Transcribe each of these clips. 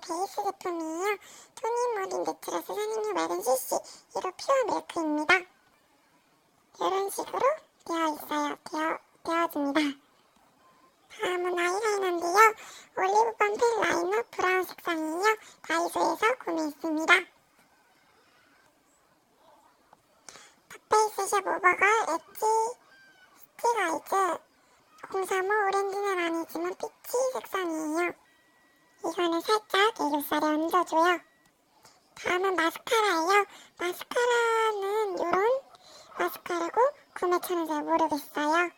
베이스 제품이에요. 토닝 모린 내추럴스 선행류 맑은 CC 1호 퓨어 밀크입니다. 이런 식으로 되어집니다. 다음은 아이라이너인데요. 올리브밤 펜 라이너 브라운 색상이에요. 다이소에서 구매했습니다. 탑베이스 샵 오버걸 엣지 스틱 아이즈 035 오렌지는 아니지만 피치 색상이에요. 이거는 살짝 애교살에 얹어줘요. 다음은 마스카라예요. 마스카라는 요런 마스카라고 구매처는 잘 모르겠어요.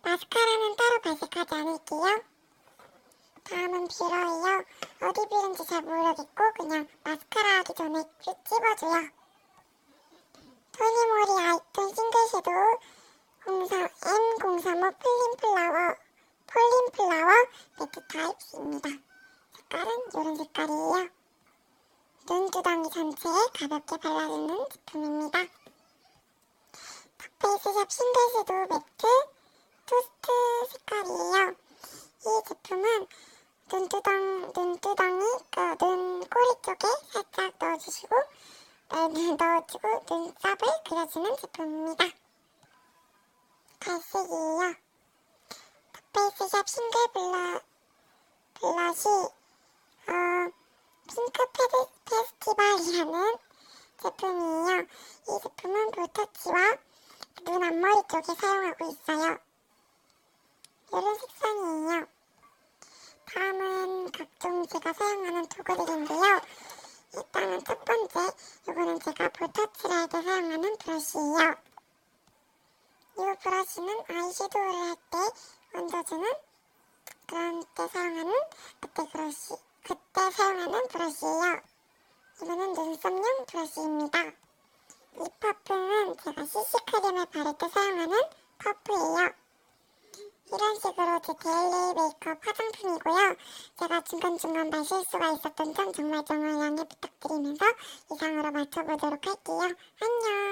마스카라는 따로 발색하지 않을게요. 다음은 뷰러예요. 어디 뷰러인지 잘 모르겠고 그냥 마스카라 하기 전에 찝어줘요. 토니모리 아이톤 싱글 섀도우 N035 폴린플라워 매트 타입입니다. 색깔은 이런 색깔이에요. 눈두덩이 전체에 가볍게 발라주는 제품입니다. 탑페이스샵 싱글 섀도우 매트 토스트 색깔이에요. 이 제품은 눈두덩이, 눈꼬리 쪽에 살짝 넣어주고 눈썹을 그려주는 제품입니다. 갈색이에요. 탑페이스샵 싱글 블러시 핑크 페스티벌이라는 제품이에요. 이 제품은 볼터치와 눈 앞머리 쪽에 사용하고 있어요. 이런 색상이에요. 다음은 각종 제가 사용하는 도구들인데요. 일단은 첫 번째, 이거는 제가 볼터치를 할 때 사용하는 브러쉬예요. 이 브러쉬는 아이섀도우를 할 때 얹어주는 그런 때 사용하는 그때 사용하는 브러쉬예요. 이거는 눈썹용 브러쉬입니다. 이 퍼프는 제가 CC 크림을 바를 때 사용하는 퍼프예요. 이런 식으로 제 데일리 메이크업 화장품이고요. 제가 중간중간 말실수가 있었던 점 정말 양해 부탁드리면서 이상으로 마쳐보도록 할게요. 안녕.